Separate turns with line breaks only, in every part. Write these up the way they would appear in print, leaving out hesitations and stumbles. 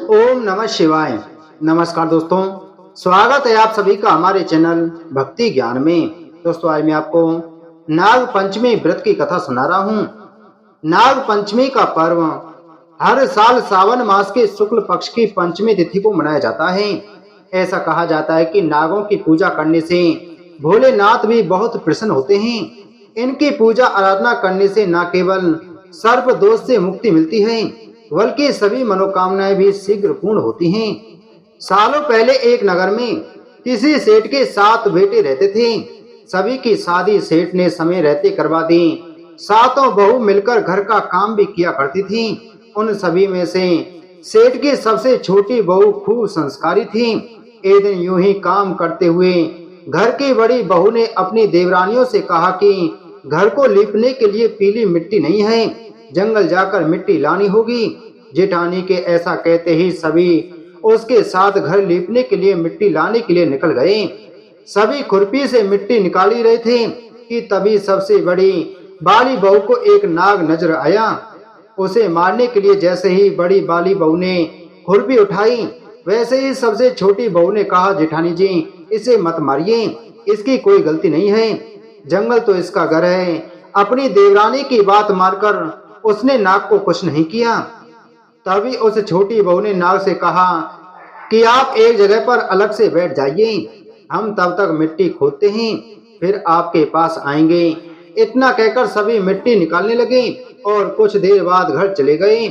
ओम नमः शिवाय। नमस्कार दोस्तों, स्वागत है आप सभी का हमारे चैनल भक्ति ज्ञान में। दोस्तों, आज मैं आपको नाग पंचमी व्रत की कथा सुना रहा हूँ। नाग पंचमी का पर्व हर साल सावन मास के शुक्ल पक्ष की पंचमी तिथि को मनाया जाता है। ऐसा कहा जाता है कि नागों की पूजा करने से भोलेनाथ भी बहुत प्रसन्न होते हैं। इनकी पूजा आराधना करने से न केवल सर्प दोष से मुक्ति मिलती है, बल्कि सभी मनोकामनाएं भी शीघ्र पूर्ण होती हैं। सालों पहले एक नगर में किसी सेठ के 7 बेटे रहते थे। सभी की शादी सेठ ने समय रहते करवा दी। सातों बहू मिलकर घर का काम भी किया करती थी। उन सभी में से सेठ की सबसे छोटी बहू खूब संस्कारी थी। एक दिन यूं ही काम करते हुए घर की बड़ी बहू ने अपनी देवरानियों से कहा कि घर को लीपने के लिए पीली मिट्टी नहीं है, जंगल जाकर मिट्टी लानी होगी। जेठानी के ऐसा कहते ही सभी उसके साथ घर लीपने के लिए मिट्टी लाने के लिए निकल गए। सभी खुरपी से मिट्टी निकाली रहे थे कि तभी सबसे बड़ी बाली बहू को एक नाग नजर आया। उसे मारने के लिए जैसे ही बड़ी बाली बहू ने खुरपी उठाई, वैसे ही सबसे छोटी बहू ने कहा, जेठानी जी, इसे मत मारिए, इसकी कोई गलती नहीं है, जंगल तो इसका घर है। अपनी देवरानी की बात मारकर उसने नाग को कुछ नहीं किया। तभी उस छोटी बहू ने नाग से कहा कि आप एक जगह पर अलग से बैठ जाइए, हम तब तक मिट्टी खोदते हैं, फिर आपके पास आएंगे। इतना कहकर सभी मिट्टी निकालने लगे और कुछ देर बाद घर चले गए।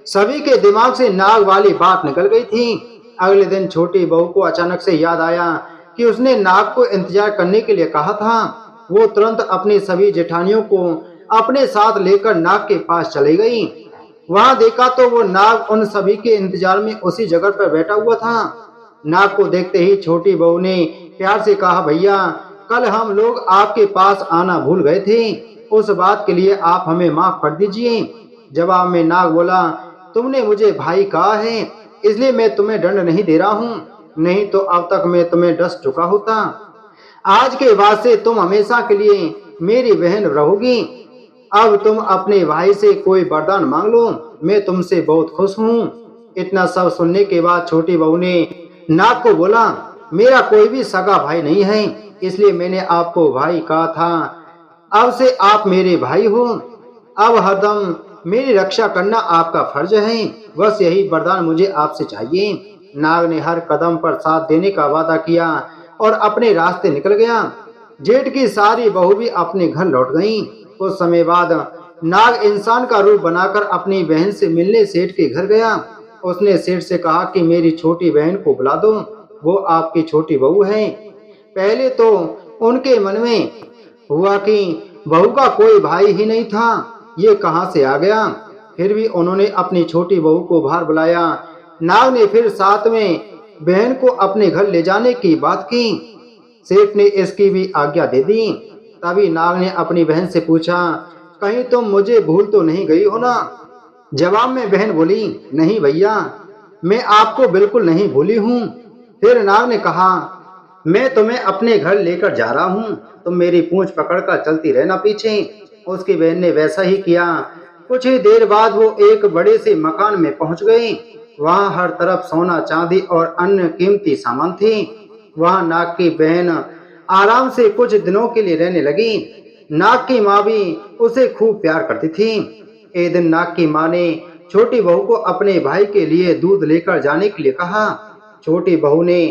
सभी के दिमाग से नाग वाली बात निकल गई थी। अगले दिन छोटी बहू को अचानक से याद आया कि उसने नाग को इंतजार करने के लिए कहा था। वो तुरंत अपनी सभी जेठानियों को अपने साथ लेकर नाग के पास चली गई। वहां देखा तो वो नाग उन सभी के इंतजार में उसी जगह पर बैठा हुआ था। नाग को देखते ही छोटी बहू ने प्यार से कहा, भैया, कल हम लोग आपके पास आना भूल गए थे, उस बात के लिए आप हमें माफ कर दीजिए। जवाब में नाग बोला, तुमने मुझे भाई कहा है, इसलिए मैं तुम्हें दंड नहीं दे रहा हूँ, नहीं तो अब तक मैं तुम्हें डस चुका होता। आज के बाद से तुम हमेशा के लिए मेरी बहन रहोगी। अब तुम अपने भाई से कोई वरदान मांग लो, मैं तुमसे बहुत खुश हूँ। इतना सब सुनने के बाद छोटी बहू ने नाग को बोला, मेरा कोई भी सगा भाई नहीं है, इसलिए मैंने आपको भाई कहा था। अब से आप मेरे भाई हो। अब हरदम मेरी रक्षा करना आपका फर्ज है, बस यही वरदान मुझे आपसे चाहिए। नाग ने हर कदम पर साथ देने का वादा किया और अपने रास्ते निकल गया। जेठ की सारी बहू भी अपने घर लौट गईं। कुछ समय बाद नाग इंसान का रूप बनाकर अपनी बहन से मिलने सेठ के घर गया। उसने सेठ से कहा कि मेरी छोटी बहन को बुला दो, वो आपकी छोटी बहू है। पहले तो उनके मन में हुआ कि बहू का कोई भाई ही नहीं था, ये कहां से आ गया। फिर भी उन्होंने अपनी छोटी बहू को बाहर बुलाया। नाग ने फिर साथ में बहन को अपने घर ले जाने की बात की। सेठ ने इसकी भी आज्ञा दे दी। तभी नाग ने अपनी बहन से पूछा, कहीं तुम मुझे भूल तो नहीं गई हो ना। जवाब में बहन बोली, नहीं भैया, मैं आपको बिल्कुल नहीं भूली हूँ। फिर नाग ने कहा, मैं तुम्हें अपने घर लेकर जा रहा हूँ, तुम मेरी पूंछ पकड़कर चलती रहना पीछे। उसकी बहन ने वैसा ही किया। कुछ ही देर बाद वो एक बड़े से मकान में पहुंच गई। वहां हर तरफ सोना चांदी और अन्य कीमती सामान थे। वहां नाग की बहन आराम से कुछ दिनों के लिए रहने लगी। नाग की माँ भी उसे खूब प्यार करती थी। एक दिन नाग की माँ ने छोटी बहू को अपने भाई के लिए दूध लेकर जाने के लिए कहा। छोटी बहू ने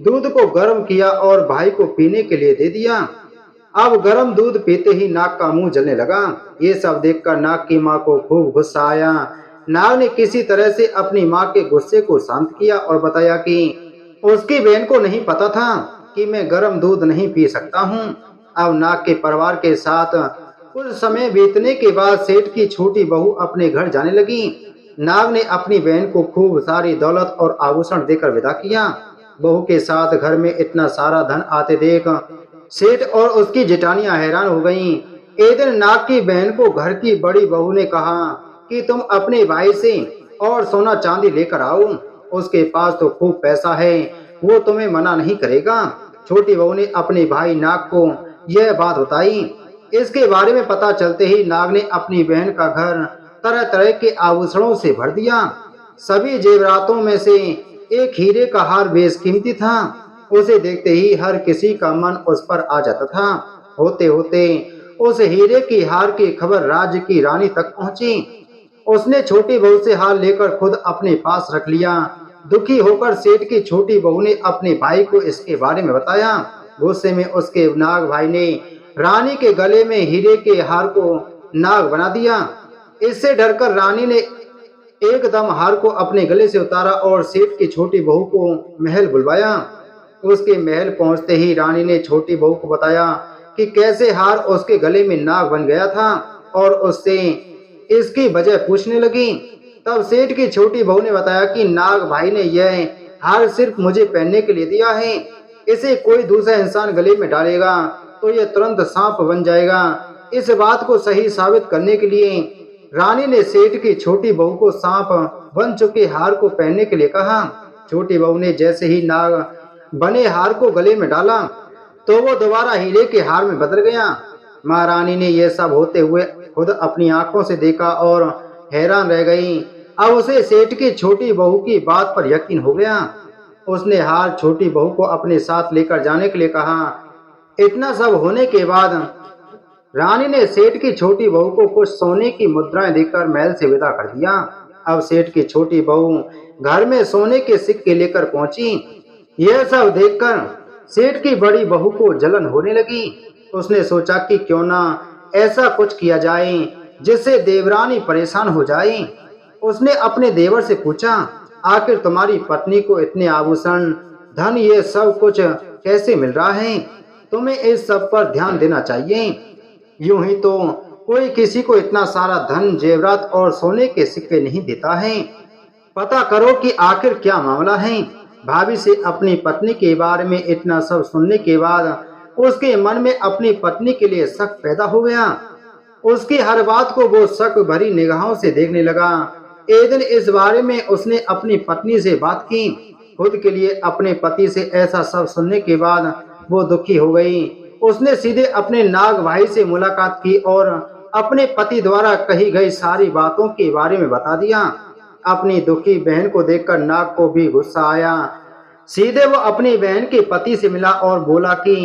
दूध को गर्म किया और भाई को पीने के लिए दे दिया। अब गर्म दूध पीते ही नाग का मुंह जलने लगा। ये सब देखकर नाग की माँ को खूब गुस्सा आया। नाग ने किसी तरह से अपनी माँ के गुस्से को शांत किया और बताया कि उसकी बहन को नहीं पता था कि मैं गर्म दूध नहीं पी सकता हूँ। अब नाग के परिवार के साथ कुछ समय बीतने के बाद सेठ की छोटी बहू अपने घर जाने लगी। नाग ने अपनी बहन को खूब सारी दौलत और आभूषण देकर विदा किया। बहू के साथ घर में इतना सारा धन आते देख सेठ और उसकी जेठानियां हैरान हो गईं। एक दिन नाग की बहन को घर की बड़ी बहू ने कहा कि तुम अपने भाई से और सोना चांदी लेकर आओ, उसके पास तो खूब पैसा है, वो तुम्हें मना नहीं करेगा। छोटी बहू ने अपने भाई नाग को यह बात बताई। इसके बारे में पता चलते ही नाग ने अपनी बहन का घर तरह तरह के आभूषणों से भर दिया। सभी जेवरातों में से एक हीरे का हार बेशकीमती था। उसे देखते ही हर किसी का मन उस पर आ जाता था। होते होते उस हीरे की हार की खबर राज्य की रानी तक पहुंची। उसने छोटी बहू से हार लेकर खुद अपने पास रख लिया। दुखी होकर सेठ की छोटी बहू ने अपने भाई को इसके बारे में बताया। गुस्से में उसके नाग भाई ने रानी के गले में हीरे के हार को नाग बना दिया। इससे डरकर रानी ने एकदम हार को अपने गले से उतारा और सेठ की छोटी बहू को महल बुलवाया। उसके महल पहुंचते ही रानी ने छोटी बहू को बताया कि कैसे हार उसके गले में नाग बन गया था और उससे इसकी वजह पूछने लगी। तब सेठ की छोटी बहू ने बताया कि नाग भाई ने यह हार सिर्फ मुझे पहनने के लिए दिया है। इसे कोई दूसरा इंसान गले में डालेगा तो यह तुरंत सांप बन जाएगा। इस बात को सही साबित करने के लिए रानी ने सेठ की छोटी बहू को सांप बन चुके हार को पहनने के लिए कहा। छोटी बहू ने जैसे ही नाग बने हार को गले में डाला तो वो दोबारा हीरे के हार में बदल गया। महारानी ने यह सब होते हुए खुद अपनी आंखों से देखा और हैरान रह गई। अब उसे सेठ की छोटी बहू की बात पर यकीन हो गया। उसने हार छोटी बहू को अपने साथ लेकर जाने के लिए कहा। इतना सब होने के बाद रानी ने सेठ की छोटी बहू को कुछ सोने की मुद्राएं देकर महल से विदा कर दिया। अब सेठ की छोटी बहू घर में सोने के सिक्के लेकर पहुंची। यह सब देखकर सेठ की बड़ी बहू को जलन होने लगी। उसने सोचा कि क्यों ना ऐसा कुछ किया जाए जिससे देवरानी परेशान हो जाए। उसने अपने देवर से पूछा, आखिर तुम्हारी पत्नी को इतने आभूषण, धन, ये सब कुछ कैसे मिल रहा है? तुम्हें इस सब पर ध्यान देना चाहिए। यूं ही तो कोई किसी को इतना सारा धन, जेवरात और सोने के सिक्के नहीं देता है। पता करो कि आखिर क्या मामला है। भाभी से अपनी पत्नी के बारे में इतना सब सुनने के बाद उसके मन में अपनी पत्नी के लिए शक पैदा हो गया। उसकी हर बात को वो शक भरी निगाहों से देखने लगा। एक दिन इस बारे में उसने अपनी पत्नी से बात की। खुद के लिए अपने पति से ऐसा सब सुनने के बाद वो दुखी हो गई। उसने सीधे अपने नाग भाई से मुलाकात की और अपने पति द्वारा कही गई सारी बातों के बारे में बता दिया। अपनी दुखी बहन को देखकर नाग को भी गुस्सा आया। सीधे वो अपनी बहन के पति से मिला और बोला कि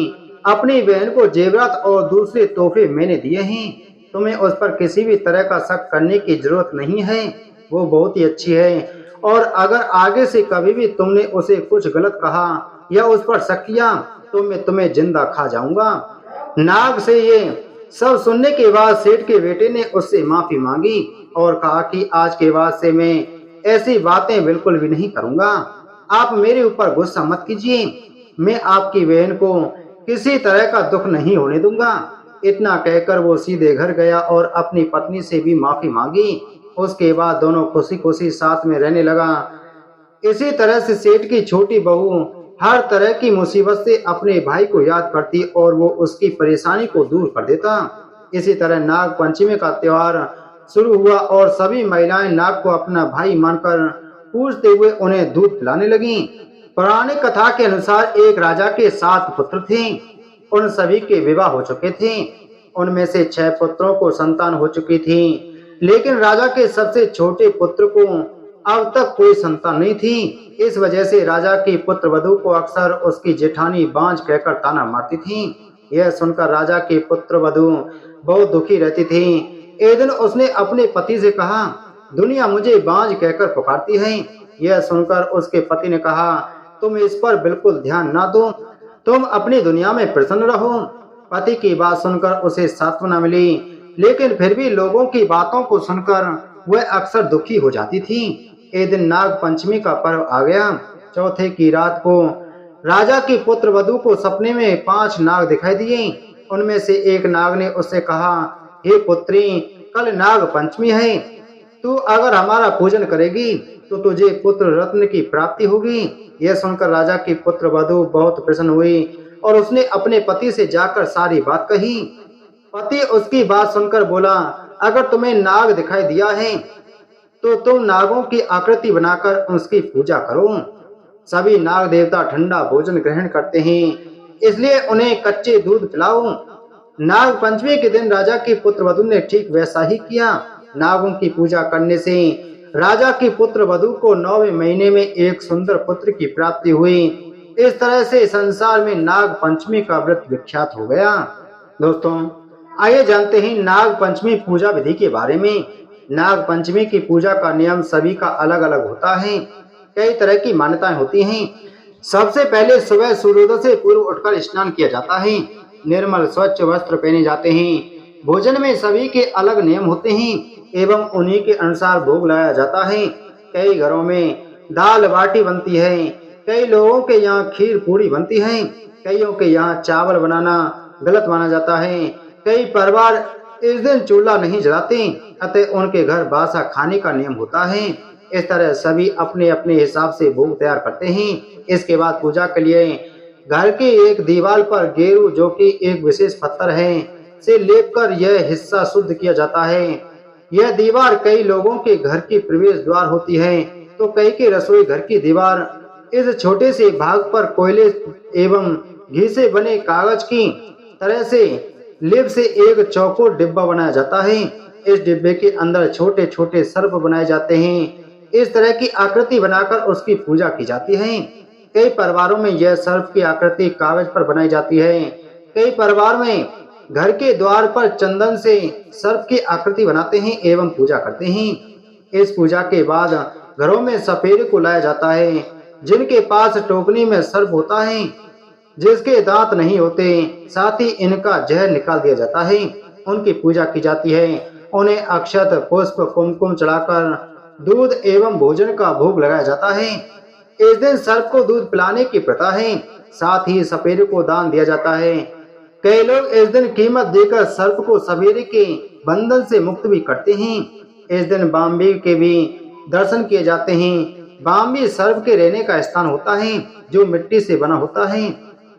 अपनी बहन को जेवरात और दूसरे तोहफे मैंने दिए हैं। तुम्हें उस पर किसी भी तरह का शक करने की जरूरत नहीं है। वो बहुत ही अच्छी है और अगर आगे से कभी भी तुमने उसे कुछ गलत कहा या उस पर शक किया तो मैं तुम्हें जिंदा खा जाऊंगा। नाग से ये सब सुनने के बाद सेठ के बेटे ने उससे माफी मांगी और कहा कि आज के बाद से मैं ऐसी बातें बिल्कुल भी नहीं करूंगा। आप मेरे ऊपर गुस्सा मत कीजिए। मैं आपकी बहन को किसी तरह का दुख नहीं होने दूंगा। इतना कहकर वो सीधे घर गया और अपनी पत्नी से भी माफी मांगी। उसके बाद दोनों खुशी खुशी साथ में रहने लगा। इसी तरह से सेठ की छोटी बहू हर तरह की मुसीबत से अपने भाई को याद करती और वो उसकी परेशानी को दूर कर देता। इसी तरह नाग पंचमी का त्योहार शुरू हुआ और सभी महिलाएं नाग को अपना भाई मानकर पूजते हुए उन्हें दूध पिलाने लगी। पौराणिक कथा के अनुसार एक राजा के 7 पुत्र थे। उन सभी के विवाह हो चुके थे। उनमें से 6 पुत्रों को संतान हो चुकी थी, लेकिन राजा के सबसे छोटे पुत्र को अब तक कोई संतान नहीं थी। इस वजह से राजा की पुत्र वधू को अक्सर उसकी जेठानी बांझ कहकर ताना मारती थी। यह सुनकर राजा की पुत्र वधू बहुत दुखी रहती थी। एक दिन उसने अपने पति से कहा, दुनिया मुझे बांझ कहकर पुकारती है। यह सुनकर उसके पति ने कहा, तुम इस पर बिल्कुल ध्यान ना दो, तुम अपनी दुनिया में प्रसन्न रहो। पति की बात सुनकर उसे सांत्वना मिली, लेकिन फिर भी लोगों की बातों को सुनकर वह अक्सर दुखी हो जाती थी। एक दिन नाग पंचमी का पर्व आ गया। चौथे की रात को राजा की पुत्र वधू को सपने में 5 नाग दिखाई दिए। उनमें से एक नाग ने उससे कहा, हे पुत्री, कल नाग पंचमी है। तू अगर हमारा पूजन करेगी तो तुझे पुत्र रत्न की प्राप्ति होगी। यह सुनकर राजा की पुत्र वधू बहुत प्रसन्न हुई और उसने अपने पति से जाकर सारी बात कही। पति उसकी बात सुनकर बोला, अगर तुम्हें नाग दिखाई दिया है तो तुम नागों की आकृति बनाकर उसकी पूजा करो। सभी नाग देवता ठंडा भोजन ग्रहण करते हैं, इसलिए उन्हें कच्चे दूध पिलाओ। नाग पंचमी के दिन राजा के पुत्र वधु ने ठीक वैसा ही किया। नागों की पूजा करने से राजा की पुत्र वधु को 9वें महीने में एक सुंदर पुत्र की प्राप्ति हुई। इस तरह से संसार में नाग पंचमी का व्रत विख्यात हो गया। दोस्तों, आइए जानते हैं नाग पंचमी पूजा विधि के बारे में। नाग पंचमी की पूजा का नियम सभी का अलग अलग होता है। कई तरह की मान्यताएं होती हैं। सबसे पहले सुबह सूर्योदय से पूर्व उठकर स्नान किया जाता है। निर्मल स्वच्छ वस्त्र पहने जाते हैं। भोजन में सभी के अलग नियम होते हैं एवं उन्हीं के अनुसार भोग लगाया जाता है। कई घरों में दाल बाटी बनती है। कई लोगों के यहाँ खीर पूड़ी बनती है। कईयों के यहाँ चावल बनाना गलत माना जाता है। कई परिवार इस दिन चूल्हा नहीं जलाते, अतः उनके घर बासा खाने का नियम होता है। इस तरह सभी अपने अपने हिसाब से भोग तैयार करते हैं। इसके बाद पूजा के लिए घर की एक दीवार पर गेरू, जो कि एक विशेष पत्थर है, से लेपकर यह हिस्सा शुद्ध किया जाता है। यह दीवार कई लोगों के घर की प्रवेश द्वार होती है, तो कई के रसोई घर की दीवार। इस छोटे से भाग पर कोयले एवं घी से बने कागज की तरह से लेप से एक चौकोर डिब्बा बनाया जाता है। इस डिब्बे के अंदर छोटे छोटे सर्प बनाए जाते हैं। इस तरह की आकृति बनाकर उसकी पूजा की जाती है। कई परिवारों में यह सर्प की आकृति कागज पर बनाई जाती है। कई परिवार में घर के द्वार पर चंदन से सर्प की आकृति बनाते हैं एवं पूजा करते हैं। इस पूजा के बाद घरों में सपेरे को लाया जाता है, जिनके पास टोकनी में सर्प होता है, जिसके दांत नहीं होते। साथ ही इनका जहर निकाल दिया जाता है। उनकी पूजा की जाती है। उन्हें अक्षत पुष्प कुमकुम चढ़ाकर दूध एवं भोजन का भोग लगाया जाता है। इस दिन सर्प को दूध पिलाने की प्रथा है। साथ ही सपेरे को दान दिया जाता है। कई लोग इस दिन कीमत देकर सर्प को सपेरे के बंधन से मुक्त भी करते हैं। इस दिन बाम्बी के भी दर्शन किए जाते हैं। बाम्बी सर्प के रहने का स्थान होता है, जो मिट्टी से बना होता है।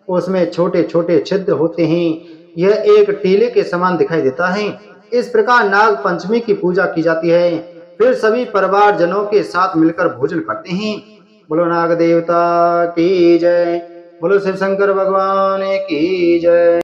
उसमें छोटे छोटे छिद्र होते हैं। यह एक टीले के समान दिखाई देता है। इस प्रकार नाग पंचमी की पूजा की जाती है। फिर सभी परिवार जनों के साथ मिलकर भोजन करते हैं। बोलो नाग देवता की जय। बोलो शिव शंकर भगवान की जय।